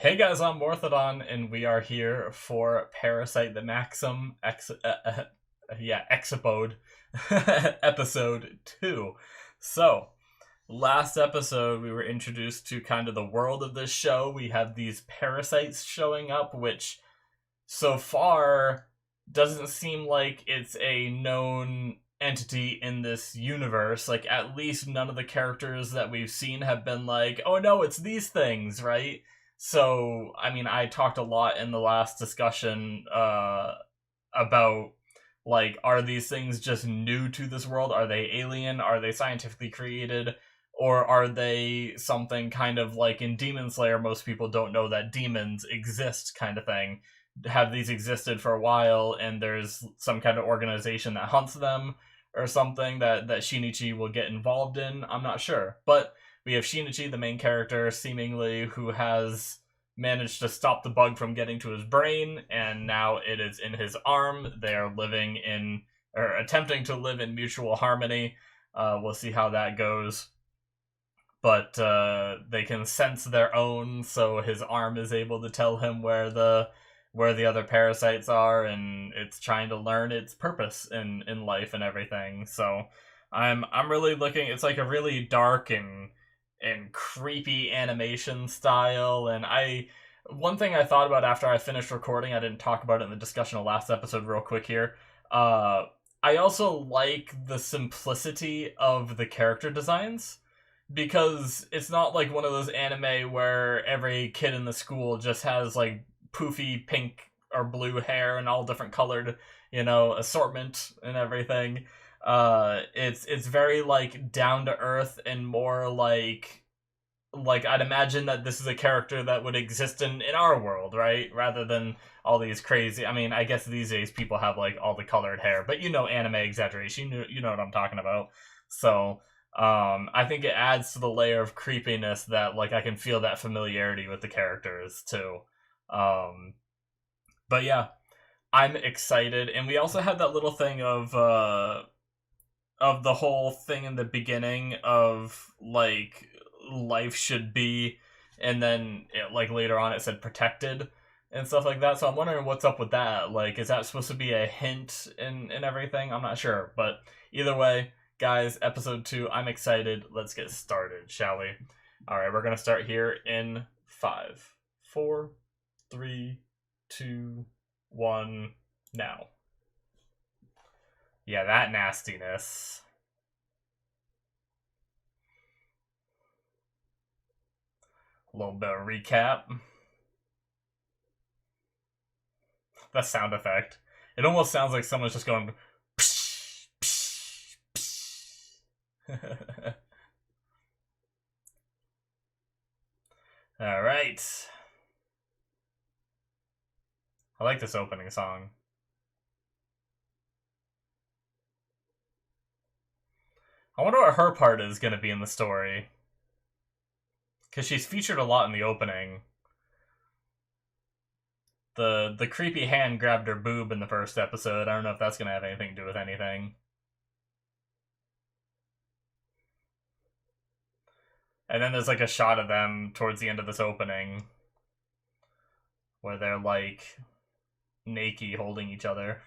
Hey guys, I'm Morthadon, and we are here for Parasyte the Maxim Exipode episode 2. So, last episode we were introduced to kind of the world of this show. We have these parasites showing up, which so far doesn't seem like it's a known entity in this universe. Like, at least none of the characters that we've seen have been like, oh no, it's these things, right? So, I mean, I talked a lot in the last discussion about, like, are these things just new to this world? Are they alien? Are they scientifically created? Or are they something kind of like in Demon Slayer, most people don't know that demons exist, kind of thing? Have these existed for a while, and there's some kind of organization that hunts them, or something that Shinichi will get involved in? I'm not sure. But we have Shinichi, the main character, seemingly, who has managed to stop the bug from getting to his brain, and now it is in his arm. They are living in, or attempting to live in mutual harmony. We'll see how that goes. But they can sense their own, so his arm is able to tell him where the other parasites are, and it's trying to learn its purpose in life and everything. So I'm really looking. It's like a really dark and creepy animation style. And one thing I thought about after I finished recording, I didn't talk about it in the discussion of last episode real quick here. I also like the simplicity of the character designs, because it's not like one of those anime where every kid in the school just has like poofy pink or blue hair and all different colored, assortment and everything. It's very like down to earth, and more like I'd imagine that this is a character that would exist in our world, right? Rather than all these crazy. I mean, I guess these days people have like all the colored hair, but anime exaggeration. You know what I'm talking about. So I think it adds to the layer of creepiness that, like, I can feel that familiarity with the characters too. Um, but yeah, I'm excited, and we also had that little thing of the whole thing in the beginning of like life should be, and then like later on it said protected and stuff like that. So I'm wondering what's up with that. Like, is that supposed to be a hint in everything? I'm not sure, but either way, guys, episode 2, I'm excited. Let's get started, shall we? All right, we're gonna start here in 5, 4, 3, 2, 1, now. Yeah, that nastiness. A little bit of recap. That sound effect. It almost sounds like someone's just going. Psh, psh, psh. All right. I like this opening song. I wonder what her part is going to be in the story, because she's featured a lot in the opening. The creepy hand grabbed her boob in the first episode. I don't know if that's going to have anything to do with anything. And then there's like a shot of them towards the end of this opening where they're like naked holding each other.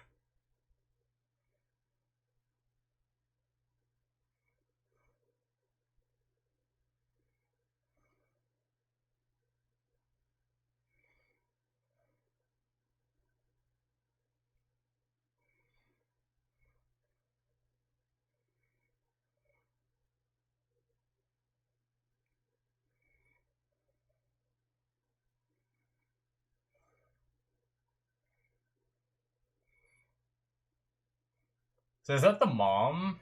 So is that the mom?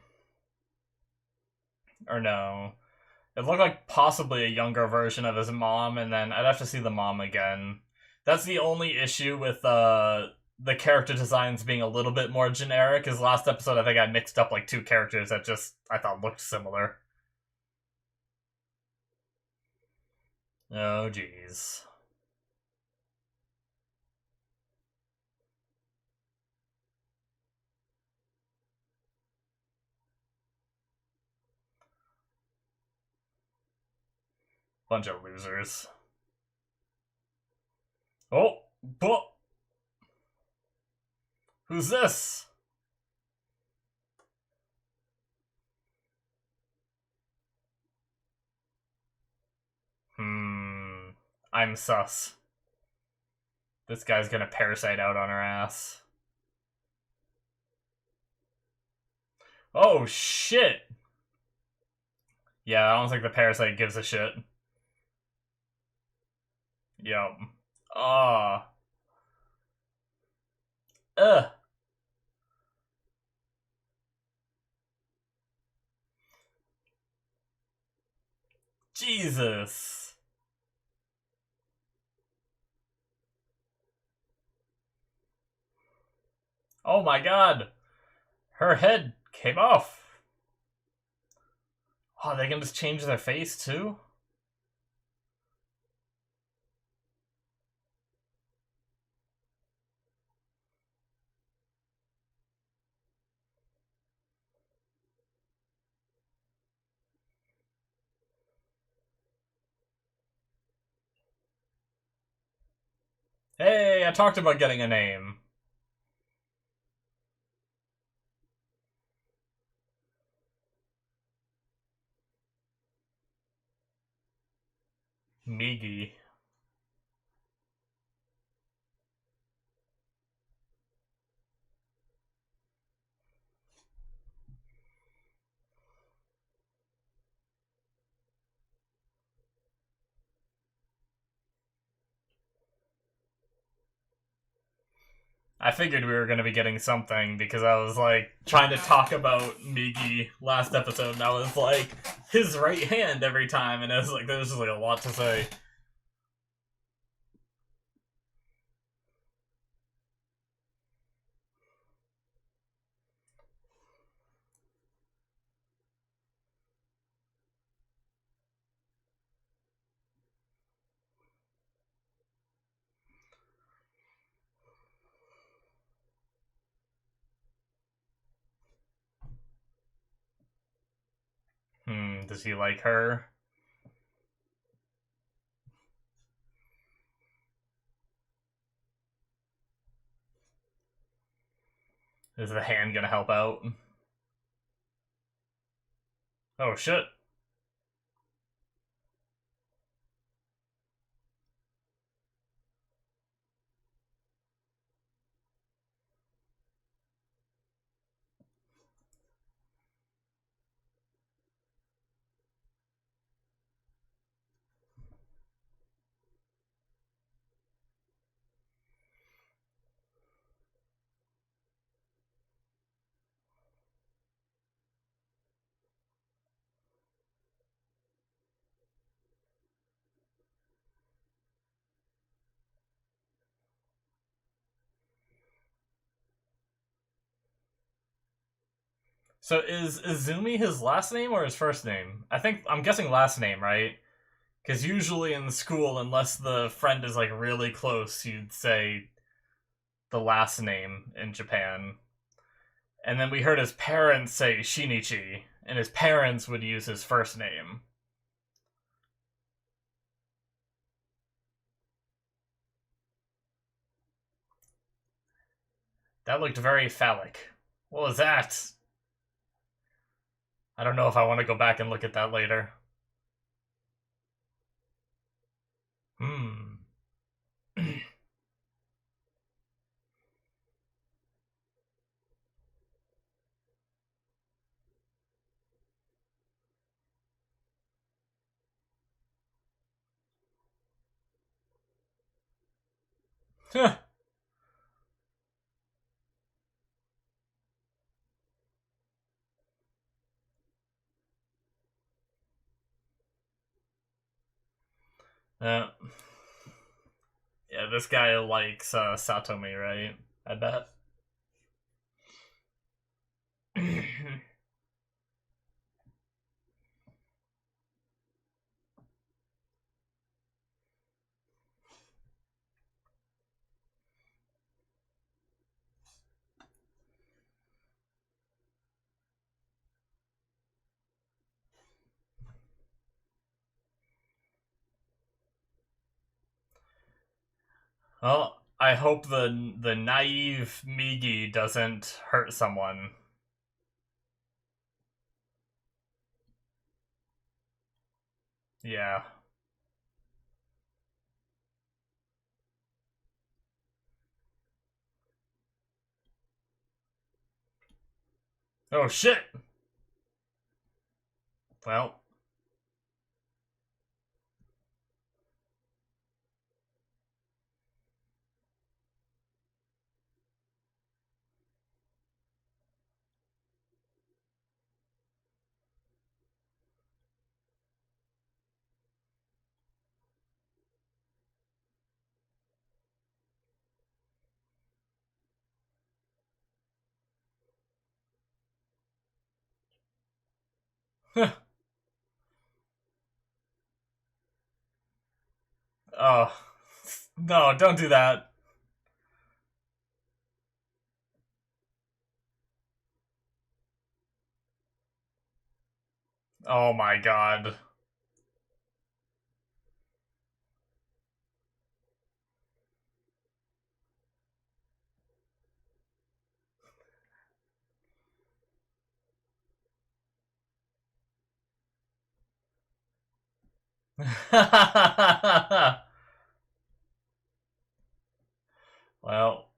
Or no? It looked like possibly a younger version of his mom, and then I'd have to see the mom again. That's the only issue with the character designs being a little bit more generic. Is last episode I think I mixed up like two characters that just I thought looked similar. Oh jeez. Bunch of losers. Oh, but who's this? I'm sus. This guy's gonna parasite out on her ass. Oh shit! Yeah, I don't think the parasite gives a shit. Yup. Ah. Ugh. Jesus. Oh my god. Her head came off. Oh, they can just change their face too? Hey, I talked about getting a name. Migi. I figured we were going to be getting something because I was like trying to talk about Migi last episode, and I was like his right hand every time, and it was like there was just like a lot to say. Does he like her? Is the hand gonna help out? Oh shit. So is Izumi his last name or his first name? I'm guessing last name, right? Because usually in school, unless the friend is like really close, you'd say the last name in Japan. And then we heard his parents say Shinichi, and his parents would use his first name. That looked very phallic. What was that? I don't know if I want to go back and look at that later. Hmm. uh, yeah, this guy likes Satomi, right? I bet. Well, I hope the naive Migi doesn't hurt someone. Yeah. Oh shit! Well. Oh. No, don't do that. Oh my god. Well,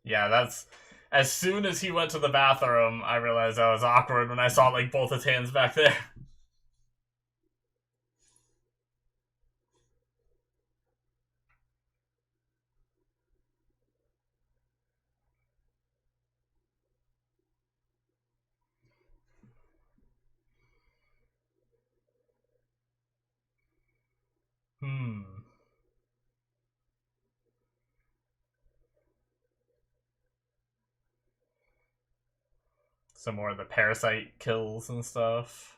yeah, that's. As soon as he went to the bathroom, I realized I was awkward when I saw, like, both his hands back there. Hmm. Some more of the Parasyte kills and stuff.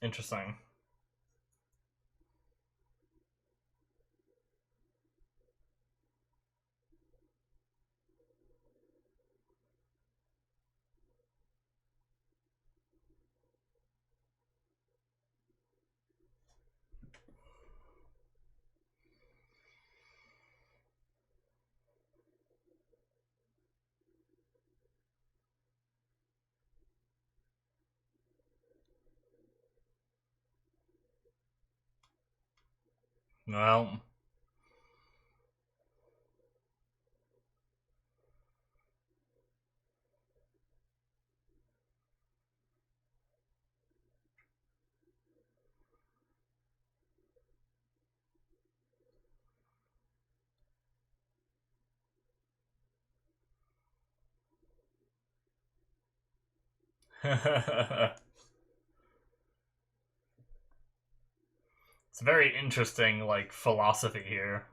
Interesting. Well. It's very interesting, like, philosophy here.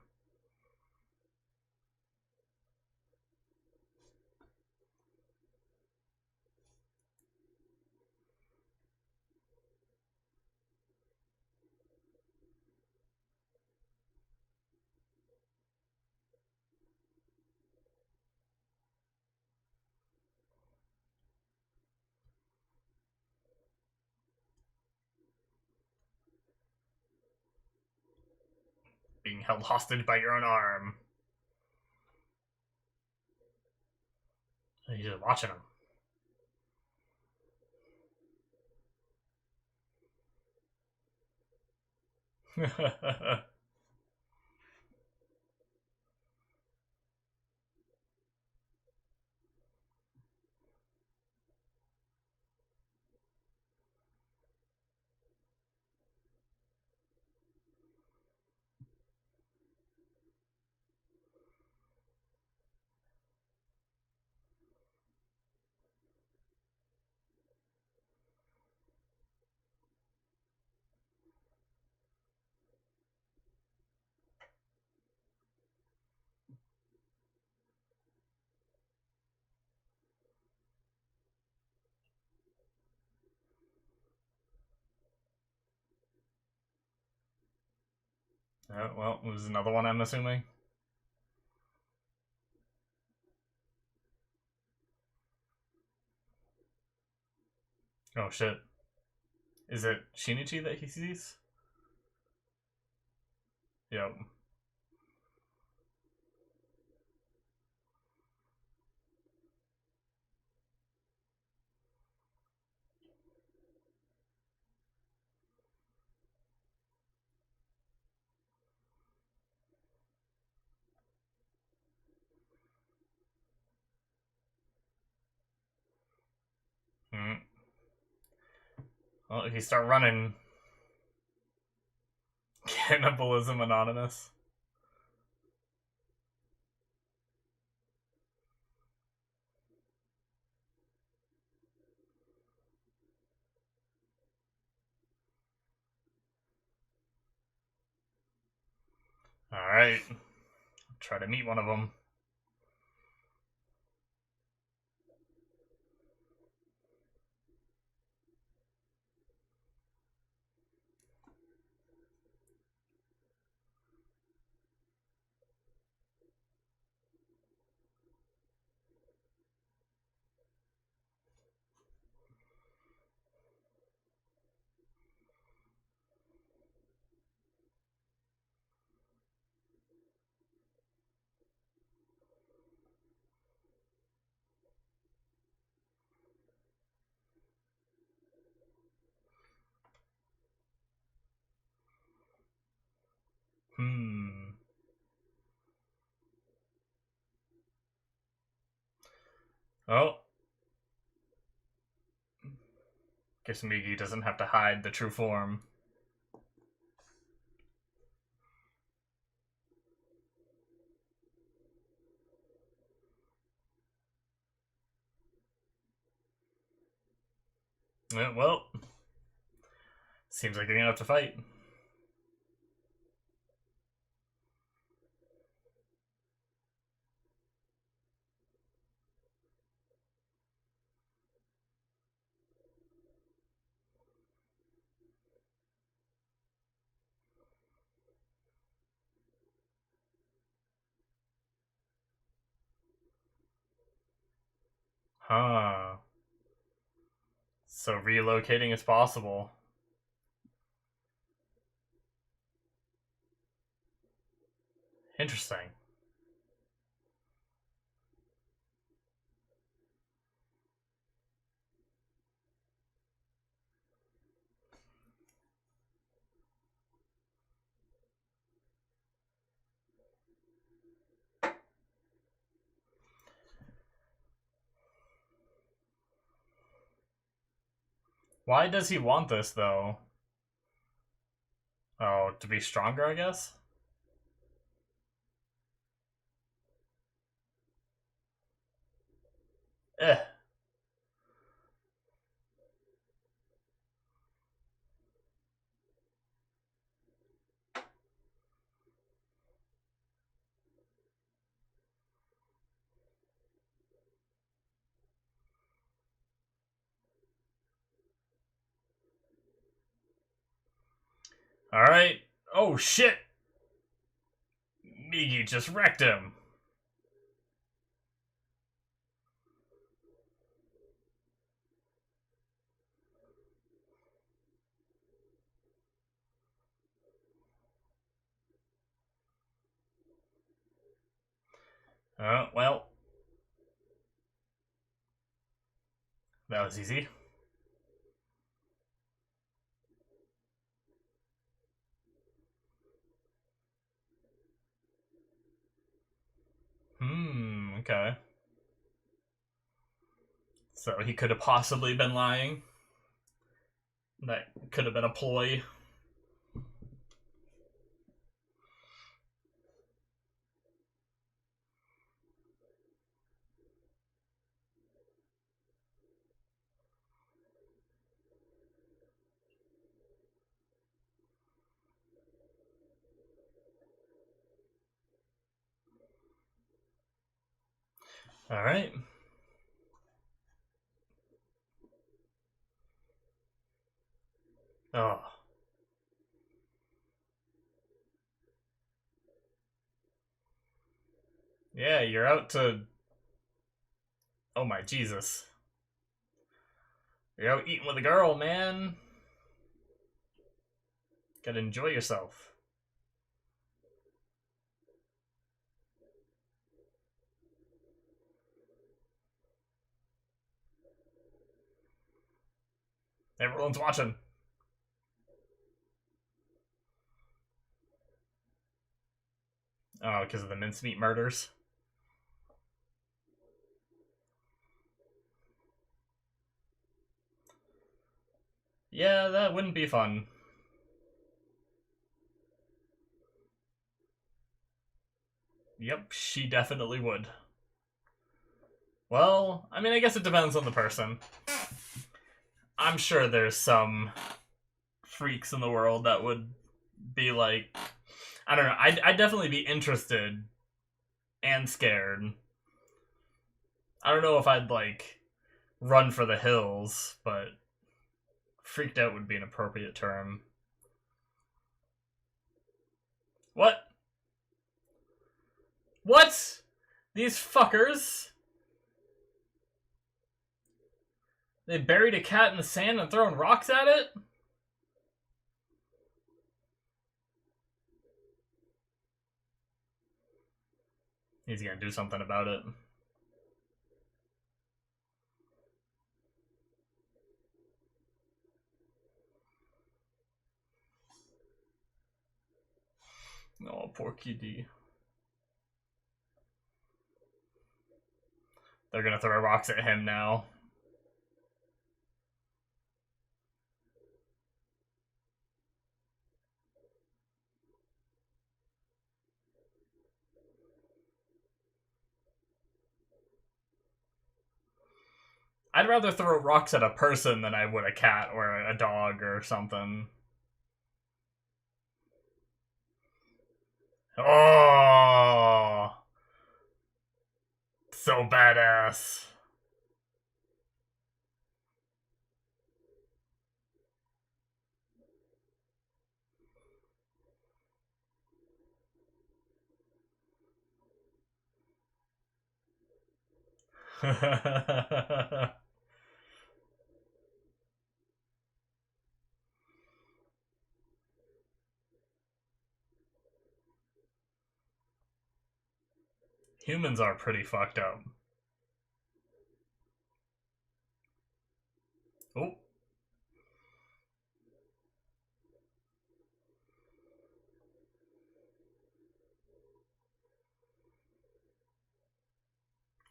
Being held hostage by your own arm. He's just watching him. Well, it was another one, I'm assuming. Oh shit. Is it Shinichi that he sees? Yep. Mm. Well, if you start running, Cannibalism Anonymous. Alright. Try to meet one of them. Oh. Guess Migi doesn't have to hide the true form. Yeah, well, seems like they're gonna have to fight. Huh. So relocating is possible. Interesting. Why does he want this, though? Oh, to be stronger, I guess? Eh. Alright. Oh, shit! Migi just wrecked him. Well. That was easy. Okay. So he could have possibly been lying. That could have been a ploy. Alright. Oh. Yeah, you're out to... Oh my Jesus. You're out eating with a girl, man. Gotta enjoy yourself. Everyone's watching. Oh, because of the mincemeat murders. Yeah, that wouldn't be fun. Yep, she definitely would. Well, I mean, I guess it depends on the person. I'm sure there's some freaks in the world that would be like... I don't know, I'd definitely be interested and scared. I don't know if I'd, like, run for the hills, but freaked out would be an appropriate term. What? What? These fuckers? They buried a cat in the sand and throwing rocks at it? He's gonna do something about it. Oh, poor kitty. They're gonna throw rocks at him now. I'd rather throw rocks at a person than I would a cat or a dog or something. Oh! So badass. Humans are pretty fucked up. Oh.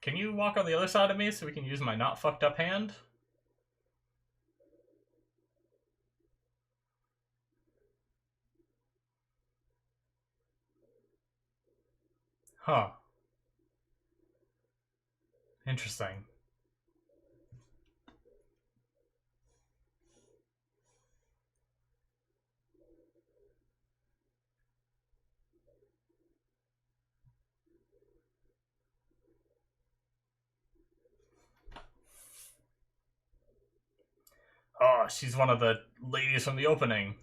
Can you walk on the other side of me so we can use my not fucked up hand? Huh. Interesting. Oh, she's one of the ladies from the opening.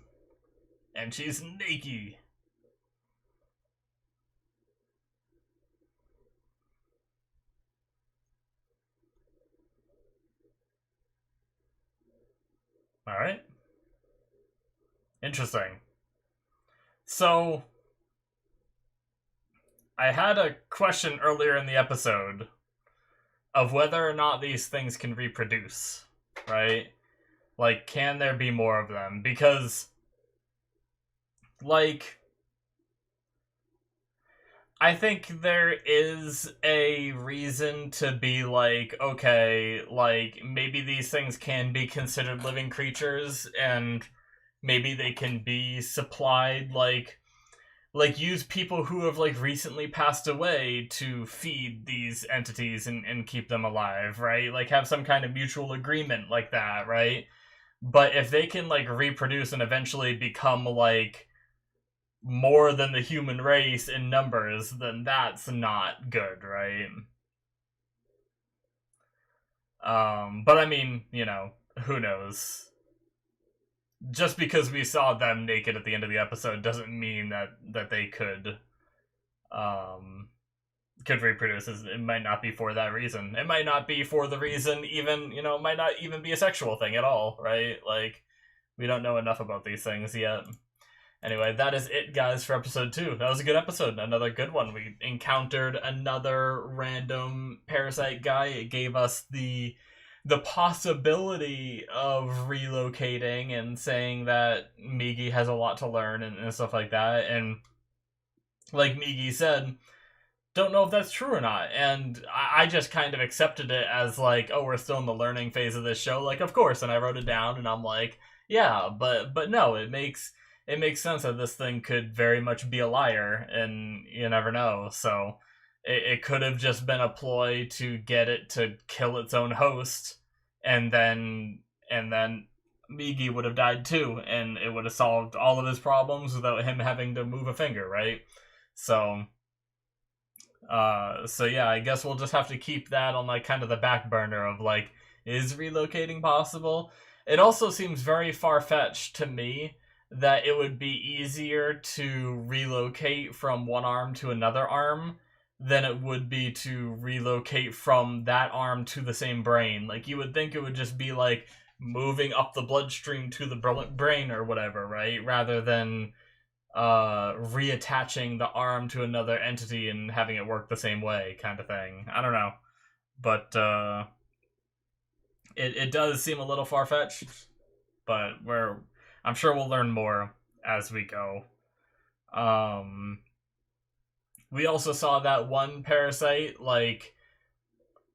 And she's naked. Alright. Interesting. So, I had a question earlier in the episode of whether or not these things can reproduce, right? Like, can there be more of them? Because, like, I think there is a reason to be like, okay, like, maybe these things can be considered living creatures, and maybe they can be supplied, like use people who have, like, recently passed away to feed these entities and keep them alive, right? Like, have some kind of mutual agreement like that, right? But if they can, like, reproduce and eventually become, like, more than the human race in numbers, then that's not good, right? But I mean, you know, who knows? Just because we saw them naked at the end of the episode doesn't mean that they could, um, could reproduce. It might not be for that reason. It might not be for the reason even, it might not even be a sexual thing at all, right? Like, we don't know enough about these things yet. Anyway, that is it, guys, for episode 2. That was a good episode, another good one. We encountered another random Parasyte guy. It gave us the possibility of relocating and saying that Migi has a lot to learn and stuff like that. And like Migi said, don't know if that's true or not. And I just kind of accepted it as like, oh, we're still in the learning phase of this show. Like, of course. And I wrote it down and I'm like, yeah, but no, it makes sense that this thing could very much be a liar, and you never know. So it could have just been a ploy to get it to kill its own host, and then Migi would have died too, and it would have solved all of his problems without him having to move a finger, right? So yeah, I guess we'll just have to keep that on like kind of the back burner of like, is relocating possible? It also seems very far-fetched to me that it would be easier to relocate from one arm to another arm than it would be to relocate from that arm to the same brain. Like, you would think it would just be like moving up the bloodstream to the brain or whatever, right? Rather than reattaching the arm to another entity and having it work the same way, kind of thing. I don't know. But it does seem a little far-fetched, but I'm sure we'll learn more as we go. We also saw that one Parasyte, like,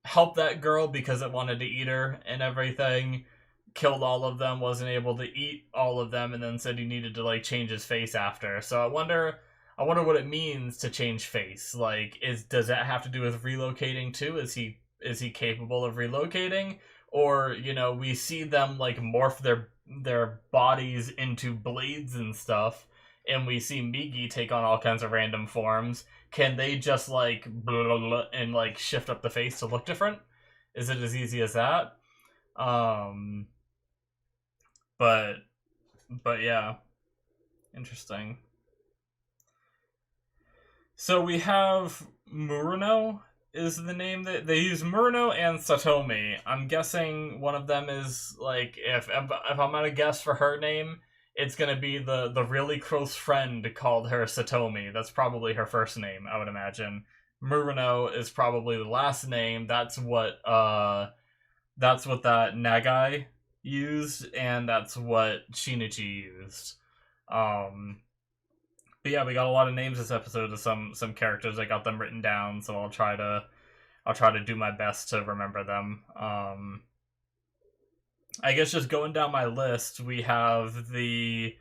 help that girl because it wanted to eat her and everything, killed all of them, wasn't able to eat all of them, and then said he needed to, like, change his face after. So I wonder what it means to change face. Like, does that have to do with relocating too? Is he capable of relocating? Or, we see them, like, morph their bodies into blades and stuff, and we see Migi take on all kinds of random forms. Can they just, like, blah, blah, blah, and, like, shift up the face to look different? Is it as easy as that? But yeah. Interesting. So we have Murano is the name that they use. Murano and Satomi. I'm guessing one of them is like, if I'm gonna guess for her name, it's gonna be the really close friend called her Satomi. That's probably her first name, I would imagine. Murano is probably the last name. That's what that Nagai used, and that's what Shinichi used. But yeah, we got a lot of names this episode of some characters. I got them written down, so I'll try to do my best to remember them. I guess just going down my list, we have the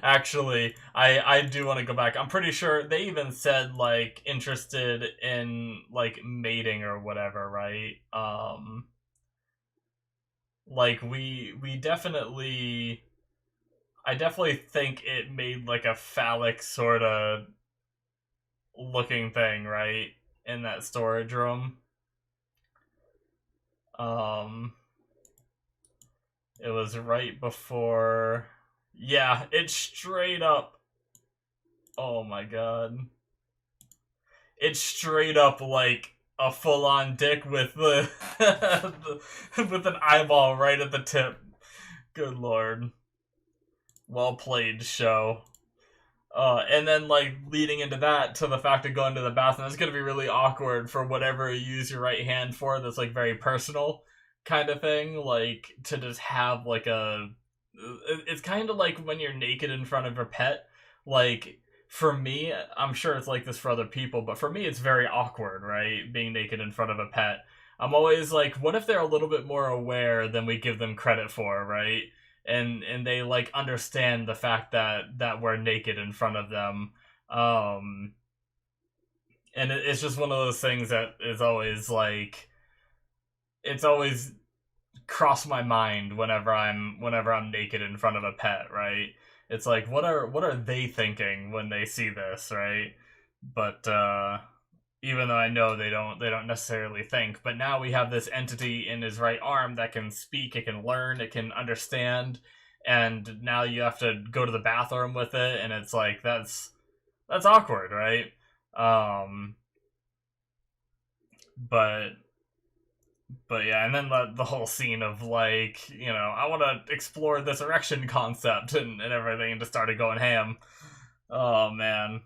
actually, I do want to go back. I'm pretty sure they even said like interested in like mating or whatever, right? Like we definitely, I definitely think it made like a phallic sort of looking thing, right? In that storage room. It was right before. Yeah, it's straight up. Oh my god. It's straight up like a full-on dick with the with an eyeball right at the tip. Good lord. Well played, show. And then, like, leading into that to the fact of going to the bathroom, it's going to be really awkward for whatever you use your right hand for that's, like, very personal kind of thing. Like, to just have, like, it's kind of like when you're naked in front of your pet. Like, for me, I'm sure it's like this for other people, but for me, it's very awkward, right? Being naked in front of a pet. I'm always like, what if they're a little bit more aware than we give them credit for, right? And they like understand the fact that we're naked in front of them, and it's just one of those things that is always like, it's always crossed my mind whenever I'm naked in front of a pet, right? It's like, what are they thinking when they see this, right? But even though I know they don't necessarily think, but now we have this entity in his right arm that can speak, it can learn, it can understand, and now you have to go to the bathroom with it, and it's like, that's awkward, right? Um, but yeah, and then the whole scene of like, I want to explore this erection concept and everything, and just started going ham. Oh man,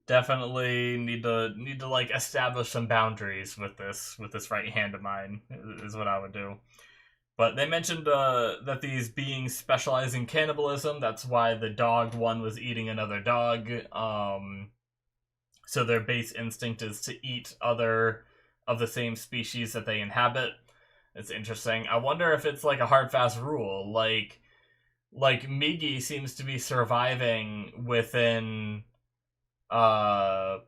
definitely need to like establish some boundaries with this right hand of mine is what I would do. But they mentioned that these beings specialize in cannibalism. That's why the dog one was eating another dog. So their base instinct is to eat other of the same species that they inhabit. It's interesting. I wonder if it's like a hard fast rule. Like Migi seems to be surviving uh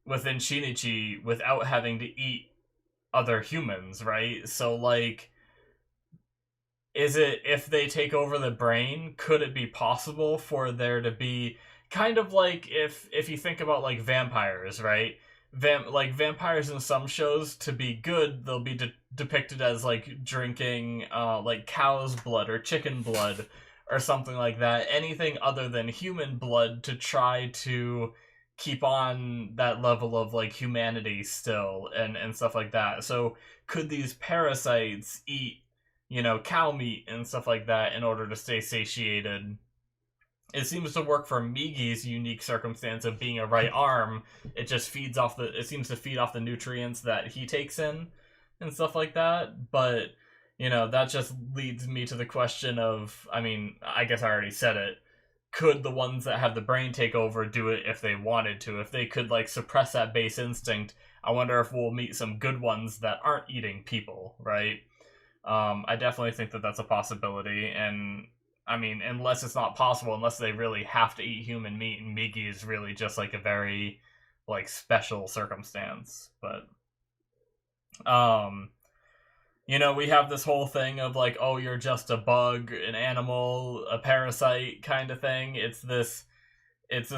within Shinichi without having to eat other humans, right? So like, is it, if they take over the brain, could it be possible for there to be kind of like, if you think about like vampires, right? Like vampires in some shows, to be good, they'll be depicted as like drinking like cow's blood or chicken blood or something like that. Anything other than human blood to try to keep on that level of like humanity still and stuff like that. So could these parasites eat, cow meat and stuff like that in order to stay satiated? It seems to work for Migi's unique circumstance of being a right arm. It seems to feed off the nutrients that he takes in and stuff like that. But, that just leads me to the question of, I mean, I guess I already said it. Could the ones that have the brain take over do it if they wanted to? If they could, like, suppress that base instinct, I wonder if we'll meet some good ones that aren't eating people, right? I definitely think that that's a possibility, and I mean, unless it's not possible, unless they really have to eat human meat, and Migi is really just like a very like special circumstance. But um, we have this whole thing of like, oh, you're just a bug, an animal, a parasite kind of thing. It's this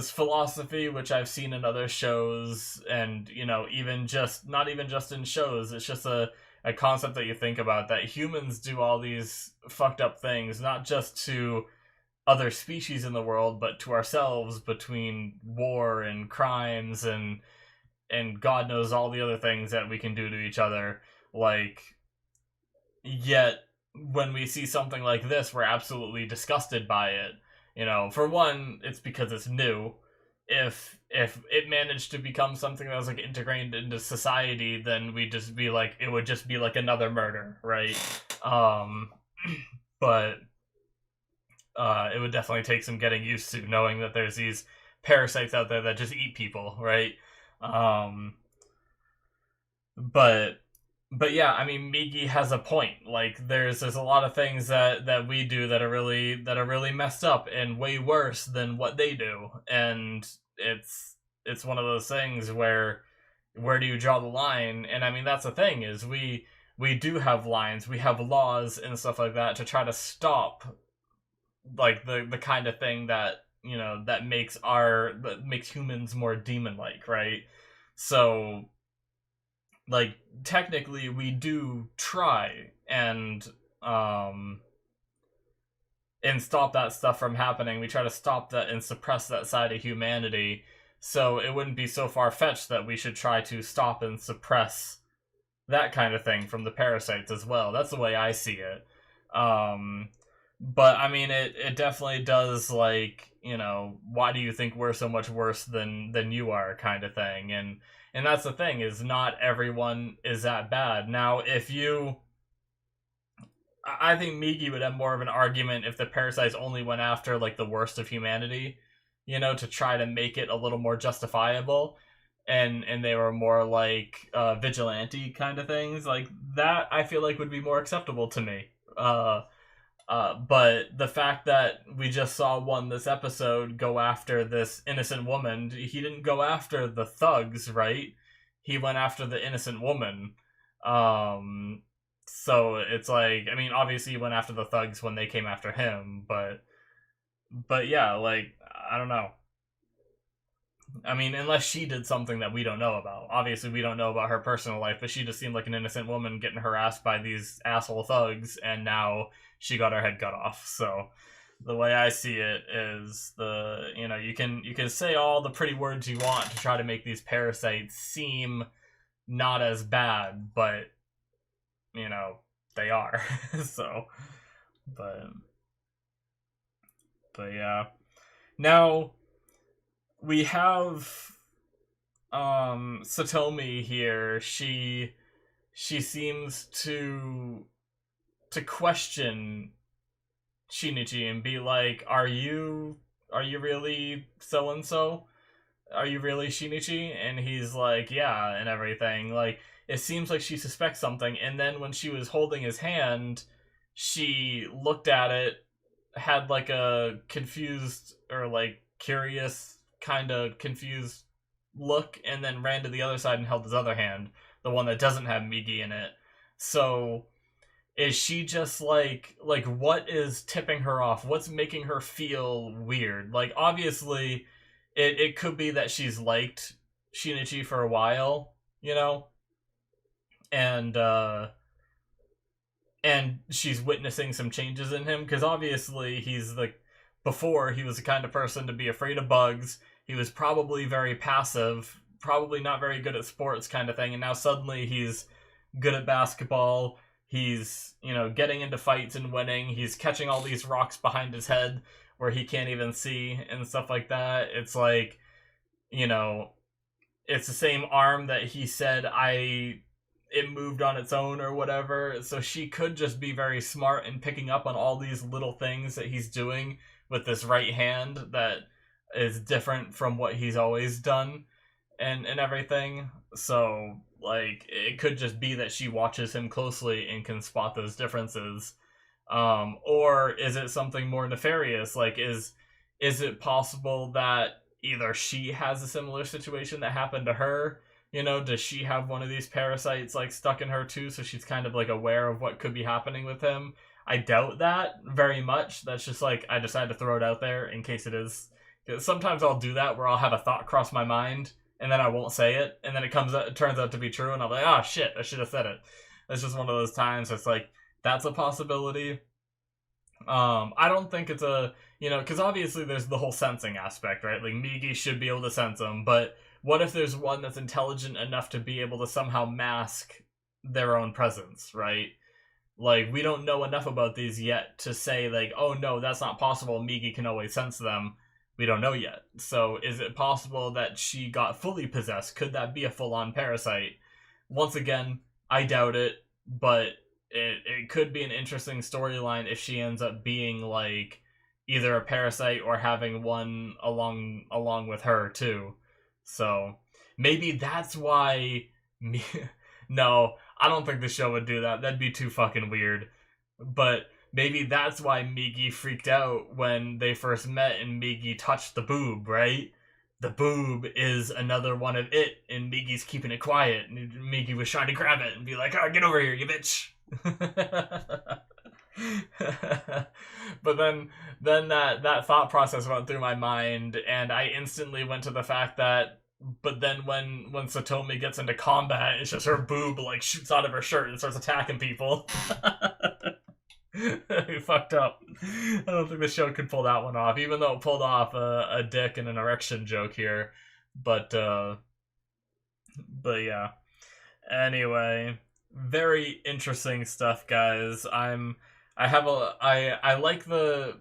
philosophy which I've seen in other shows, and even just not even just in shows. It's just a concept that you think about, that humans do all these fucked up things, not just to other species in the world, but to ourselves, between war and crimes and God knows all the other things that we can do to each other. Like, yet when we see something like this, we're absolutely disgusted by it. For one, it's because it's new. If it managed to become something that was like integrated into society, then it would just be like another murder, right? But it would definitely take some getting used to, knowing that there's these parasites out there that just eat people, right? But yeah, I mean, Migi has a point. Like, there's a lot of things that we do that are really messed up and way worse than what they do, and it's one of those things where do you draw the line? And I mean, that's the thing, is we do have lines, we have laws and stuff like that to try to stop like the kind of thing that that makes humans more demon like, right? So like, technically we do try and stop that stuff from happening. We try to stop that and suppress that side of humanity. So it wouldn't be so far-fetched that we should try to stop and suppress that kind of thing from the parasites as well. That's the way I see it. But I mean, it definitely does, like, why do you think we're so much worse than you are, kind of thing. And that's the thing, is not everyone is that bad. Now, I think Migi would have more of an argument if the parasites only went after like the worst of humanity, to try to make it a little more justifiable, and they were more like vigilante kind of things. Like that, I feel like would be more acceptable to me. But the fact that we just saw one this episode go after this innocent woman, he didn't go after the thugs, right? He went after the innocent woman. So it's like, I mean, obviously he went after the thugs when they came after him, but yeah, like, I don't know. I mean, unless she did something that we don't know about. Obviously, we don't know about her personal life, but she just seemed like an innocent woman getting harassed by these asshole thugs, and now she got her head cut off. So, The way I see it is you can say all the pretty words you want to try to make these parasites seem not as bad, but they are. So, but yeah. Now we have Satomi here. She seems to question Shinichi and be like, are you really so and so? Are you really Shinichi? And he's like, yeah, and everything. Like, it seems like she suspects something, and then when she was holding his hand, she looked at it, had like a confused or like curious kind of confused look, and then ran to the other side and held his other hand, the one that doesn't have Migi in it. So is she just like what is tipping her off? What's making her feel weird? Like, obviously it could be that she's liked Shinichi for a while, and she's witnessing some changes in him, because obviously before he was the kind of person to be afraid of bugs. He was probably very passive, probably not very good at sports kind of thing, and now suddenly he's good at basketball. He's, getting into fights and winning. He's catching all these rocks behind his head where he can't even see and stuff like that. It's like, it's the same arm that he said it moved on its own or whatever. So she could just be very smart in picking up on all these little things that he's doing with this right hand that is different from what he's always done and everything. So, like, it could just be that she watches him closely and can spot those differences. Or is it something more nefarious? Like, is it possible that either she has a similar situation that happened to her? Does she have one of these parasites like stuck in her too, so she's kind of like aware of what could be happening with him? I doubt that very much. That's just like, I decided to throw it out there in case it is. Sometimes I'll do that where I'll have a thought cross my mind and then I won't say it, and then it turns out to be true, and I'm like, oh shit, I should have said it. It's just one of those times. It's like, that's a possibility. I don't think it's because obviously there's the whole sensing aspect, right? Like, Migi should be able to sense them, but what if there's one that's intelligent enough to be able to somehow mask their own presence, right? Like, we don't know enough about these yet to say, like, oh no, that's not possible, Migi can always sense them. We don't know yet. So is it possible that she got fully possessed? Could that be a full-on parasite? Once again, I doubt it, but it could be an interesting storyline if she ends up being like either a parasite or having one along with her too. So maybe that's why no, I don't think the show would do that. That'd be too fucking weird. But maybe that's why Migi freaked out when they first met and Migi touched the boob, right? The boob is another one of it, and Migi's keeping it quiet. And Migi was trying to grab it and be like, oh, get over here, you bitch. But then that thought process went through my mind, and I instantly went to the fact that, but then when Satomi gets into combat, it's just her boob like shoots out of her shirt and starts attacking people. We fucked up. I don't think the show could pull that one off, even though it pulled off a dick and an erection joke here. But yeah. Anyway, very interesting stuff, guys. I like the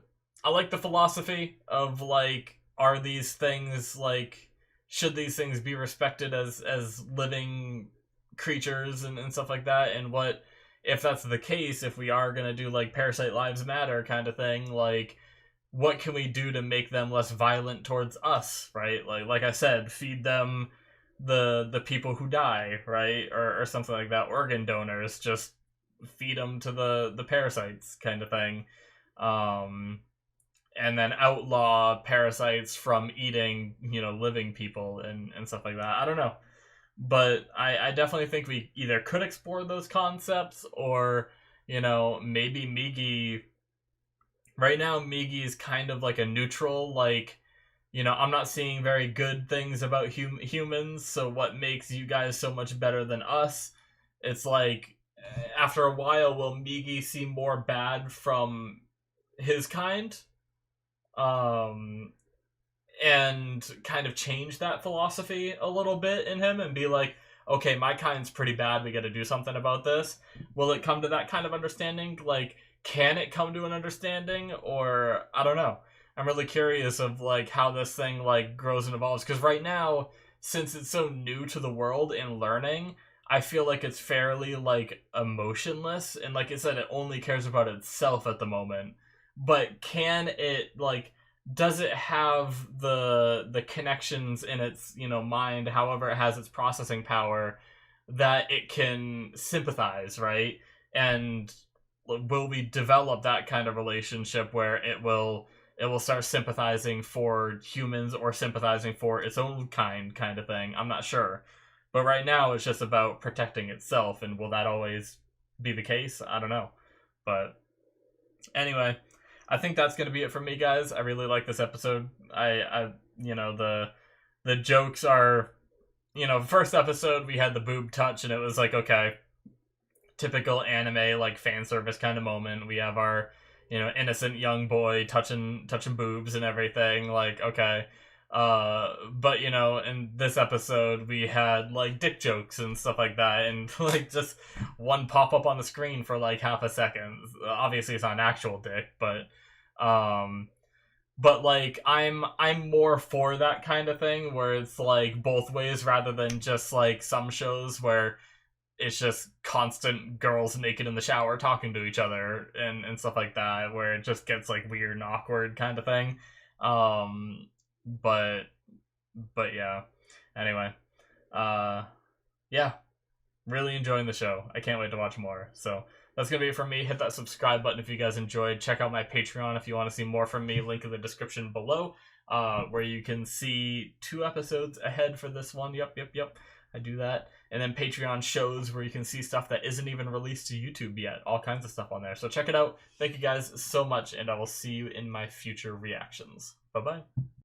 philosophy of like, are these things like, should these things be respected as living creatures and stuff like that, and what if that's the case, if we are going to do like Parasite Lives Matter kind of thing, like what can we do to make them less violent towards us, right? Like I said, feed them the people who die, right? Or something like that. Organ donors, just feed them to the parasites kind of thing. And then outlaw parasites from eating, living people and stuff like that. I don't know. But I definitely think we either could explore those concepts, or, maybe Migi... Right now, Migi is kind of like a neutral, like, I'm not seeing very good things about humans, so what makes you guys so much better than us? It's like, after a while, will Migi see more bad from his kind? and kind of change that philosophy a little bit in him and be like, okay, my kind's pretty bad, we gotta do something about this. Will it come to that kind of understanding? Like, can it come to an understanding? Or, I don't know. I'm really curious of, like, how this thing, like, grows and evolves. Because right now, since it's so new to the world and learning, I feel like it's fairly, like, emotionless. And like I said, it only cares about itself at the moment. But can it, like, does it have the connections in its mind, however it has its processing power, that it can sympathize, right? And will we develop that kind of relationship where it will start sympathizing for humans or sympathizing for its own kind of thing? I'm not sure, but right now it's just about protecting itself, and will that always be the case? I don't know. But anyway, I think that's gonna be it for me, guys. I really like this episode. The jokes are, first episode we had the boob touch, and it was like, okay, typical anime like fan service kind of moment. We have our, innocent young boy touching boobs and everything. Like, okay. But in this episode we had like dick jokes and stuff like that, and like just one pop up on the screen for like half a second. Obviously, it's not an actual dick, um, but like I'm more for that kind of thing where it's like both ways rather than just like some shows where it's just constant girls naked in the shower talking to each other and stuff like that, where it just gets like weird and awkward kind of thing. Um, but yeah. Anyway, uh, yeah, really enjoying the show. I can't wait to watch more. So that's gonna be it from me. Hit that subscribe button if you guys enjoyed. Check out my Patreon if you want to see more from me. Link in the description below, where you can see 2 episodes ahead for this one. Yep. I do that. And then Patreon shows where you can see stuff that isn't even released to YouTube yet. All kinds of stuff on there. So check it out. Thank you guys so much, and I will see you in my future reactions. Bye-bye.